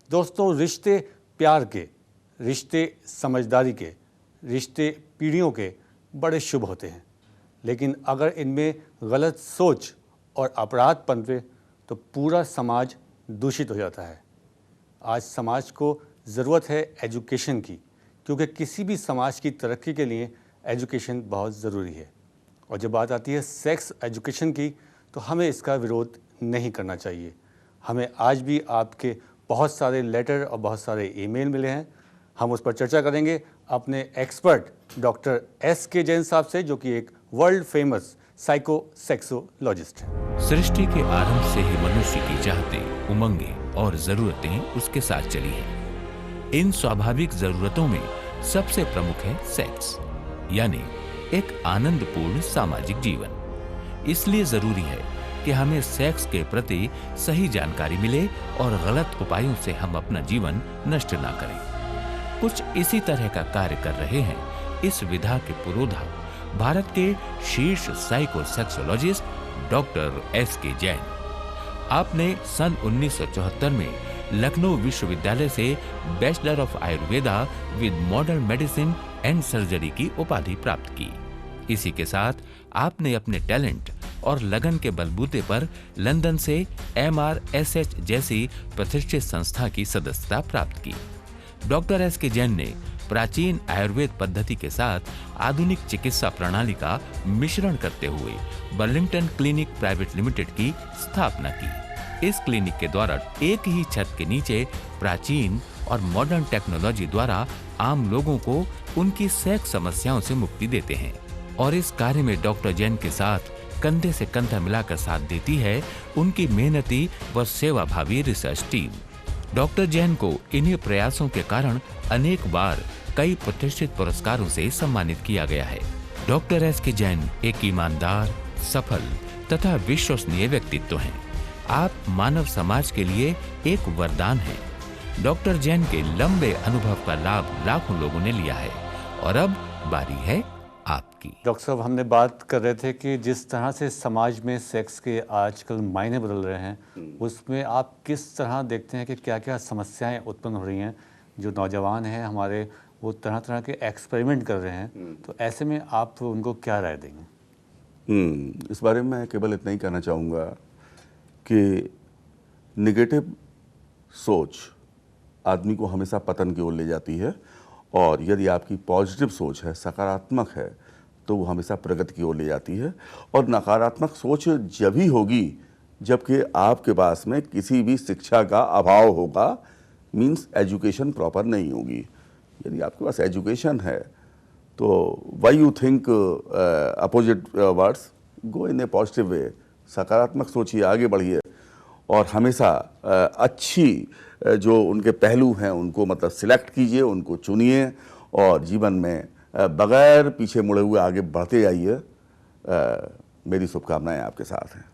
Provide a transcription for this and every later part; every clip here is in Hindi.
दोस्तों, रिश्ते प्यार के, रिश्ते समझदारी के, रिश्ते पीढ़ियों के बड़े शुभ होते हैं, लेकिन अगर इनमें गलत सोच और अपराध पनपे तो पूरा समाज दूषित हो जाता है। आज समाज को ज़रूरत है एजुकेशन की, क्योंकि किसी भी समाज की तरक्की के लिए एजुकेशन बहुत ज़रूरी है। और जब बात आती है सेक्स एजुकेशन की, तो हमें इसका विरोध नहीं करना चाहिए। हमें आज भी आपके बहुत सारे लेटर और बहुत सारे ईमेल मिले हैं। हम उस पर चर्चा करेंगे अपने एक्सपर्ट डॉक्टर S.K. जैन साहब से, जो कि एक वर्ल्ड फेमस साइको सेक्सोलॉजिस्ट हैं। सृष्टि के आरंभ से ही मनुष्य की चाहतें, उमंगें और जरूरतें उसके साथ चली हैं। इन स्वाभाविक जरूरतों में सबसे प्रमुख है सेक्स, यानी एक आनंदपूर्ण सामाजिक जीवन। इसलिए जरूरी है कि हमें सेक्स के प्रति सही जानकारी मिले और गलत उपायों से हम अपना जीवन नष्ट ना करें। कुछ इसी तरह का कार्य कर रहे हैं इस विधा के पुरोधा भारत के शीर्ष psycho sexologist doctor S.K. Jain. आपने सन 1974 में लखनऊ विश्वविद्यालय से bachelor of Ayurveda with modern medicine and surgery की उपाधि प्राप्त की। इसी के साथ आपने अपने टैलेंट और लगन के बलबूते पर लंदन से MRSH जैसी प्रतिष्ठित संस्था की सदस्यता प्राप्त की। Doctor S.K. जैन ने प्राचीन आयुर्वेद पद्धति के साथ आधुनिक चिकित्सा प्रणाली का मिश्रण करते हुए बर्लिंगटन क्लिनिक प्राइवेट लिमिटेड की स्थापना की। इस क्लिनिक के द्वारा एक ही छत के नीचे प्राचीन और मॉडर्न टेक्नोलॉजी द्वारा आम लोगों को उनकी सेक्स समस्याओं से मुक्ति देते हैं। और इस कार्य में डॉक्टर जैन के साथ कंधे से कंधा मिलाकर साथ देती है उनकी मेहनती व सेवाभावी रिसर्च टीम। डॉक्टर जैन को इन्हीं प्रयासों के कारण अनेक बार कई प्रतिष्ठित पुरस्कारों से सम्मानित किया गया है। Doctor S.K. जैन एक ईमानदार, सफल तथा विश्वसनीय व्यक्तित्व हैं। आप मानव समाज के लिए एक वरदान हैं। डॉक्टर जैन के लंबे अनुभव का लाभ लाखों लोगों ने लिया है और अब बारी है आपकी। डॉक्टर साहब, हमने बात कर रहे थे कि जिस तरह से समाज में सेक्स के आजकल मायने बदल रहे हैं, उसमें आप किस तरह देखते हैं कि क्या क्या समस्याएं उत्पन्न हो रही हैं? जो नौजवान हैं हमारे, वो तरह तरह के एक्सपेरिमेंट कर रहे हैं, तो ऐसे में आप उनको क्या राय देंगे? इस बारे में मैं केवल इतना ही कहना चाहूँगा कि निगेटिव सोच आदमी को हमेशा पतन की ओर ले जाती है, और यदि आपकी पॉजिटिव सोच है, सकारात्मक है, तो वो हमेशा प्रगति की ओर ले जाती है। और नकारात्मक सोच जब ही होगी जबकि आपके पास में किसी भी शिक्षा का अभाव होगा, मीन्स एजुकेशन प्रॉपर नहीं होगी। यदि आपके पास एजुकेशन है तो why you think opposite words, go in A positive way, सकारात्मक सोचिए, आगे बढ़िए और हमेशा अच्छी जो उनके पहलू हैं उनको मतलब सिलेक्ट कीजिए, उनको चुनिए और जीवन में बगैर पीछे मुड़े हुए आगे बढ़ते जाइए। मेरी शुभकामनाएं आपके साथ हैं।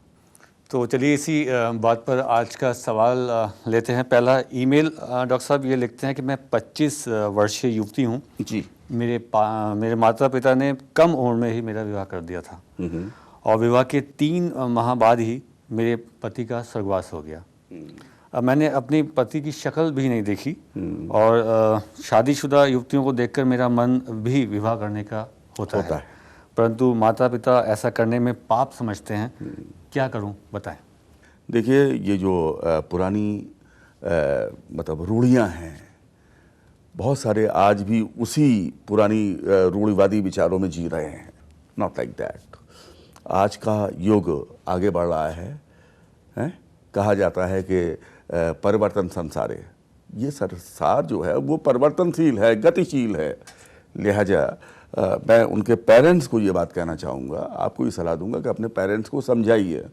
तो चलिए इसी बात पर आज का सवाल लेते हैं। पहला ईमेल डॉक्टर साहब ये लिखते हैं कि मैं 25 वर्षीय युवती हूँ जी। मेरे माता पिता ने कम उम्र में ही मेरा विवाह कर दिया था और विवाह के 3 माह बाद ही मेरे पति का स्वर्गवास हो गया। अब मैंने अपनी पति की शक्ल भी नहीं देखी और शादीशुदा युवतियों को देखकर मेरा मन भी विवाह करने का होता है। परंतु माता पिता ऐसा करने में पाप समझते हैं। क्या करूं, बताएं। देखिए, ये जो पुरानी मतलब रूढ़ियाँ हैं, बहुत सारे आज भी उसी पुरानी रूढ़िवादी विचारों में जी रहे हैं। Not like that. आज का युग आगे बढ़ रहा है? कहा जाता है कि परिवर्तन संसार, ये संसार जो है वो परिवर्तनशील है, गतिशील है। लिहाजा मैं उनके पेरेंट्स को ये बात कहना चाहूँगा, आपको ये सलाह दूंगा कि अपने पेरेंट्स को समझाइए।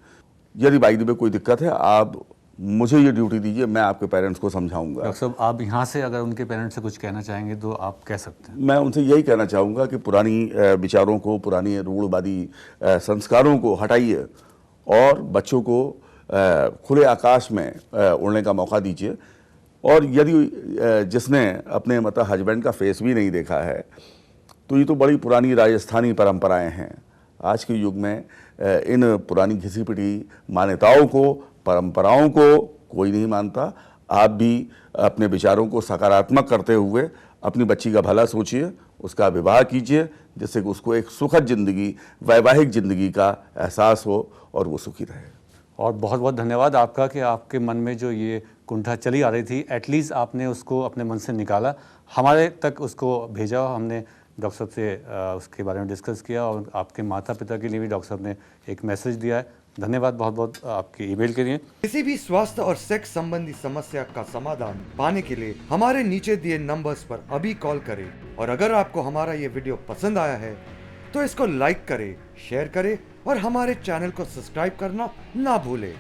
यदि बाई द वे कोई दिक्कत है, आप मुझे ये ड्यूटी दीजिए, मैं आपके पेरेंट्स को समझाऊंगा। डॉक्टर साहब, आप यहाँ से अगर उनके पेरेंट्स से कुछ कहना चाहेंगे तो आप कह सकते हैं। मैं उनसे यही कहना चाहूँगा कि पुरानी विचारों को, पुरानी रूढ़वादी संस्कारों को हटाइए और बच्चों को खुले आकाश में उड़ने का मौका दीजिए। और यदि जिसने अपने मतलब हस्बैंड का फेस भी नहीं देखा है, तो ये तो बड़ी पुरानी राजस्थानी परंपराएं हैं। आज के युग में इन पुरानी घिसी पिटी मान्यताओं को, परंपराओं को कोई नहीं मानता। आप भी अपने विचारों को सकारात्मक करते हुए अपनी बच्ची का भला सोचिए, उसका विवाह कीजिए, जिससे कि उसको एक सुखद जिंदगी, वैवाहिक जिंदगी का एहसास हो और वो सुखी रहे। और बहुत बहुत धन्यवाद आपका कि आपके मन में जो ये कुंठा चली आ रही थी, एटलीस्ट आपने उसको अपने मन से निकाला, हमारे तक उसको भेजा। हमने डॉक्टर साहब से उसके बारे में डिस्कस किया और आपके माता पिता के लिए भी डॉक्टर साहब ने एक मैसेज दिया है। धन्यवाद बहुत बहुत आपके ईमेल के लिए। किसी भी स्वास्थ्य और सेक्स संबंधी समस्या का समाधान पाने के लिए हमारे नीचे दिए नंबर्स पर अभी कॉल करें। और अगर आपको हमारा ये वीडियो पसंद आया है तो इसको लाइक करें, शेयर करें और हमारे चैनल को सब्सक्राइब करना ना भूलें।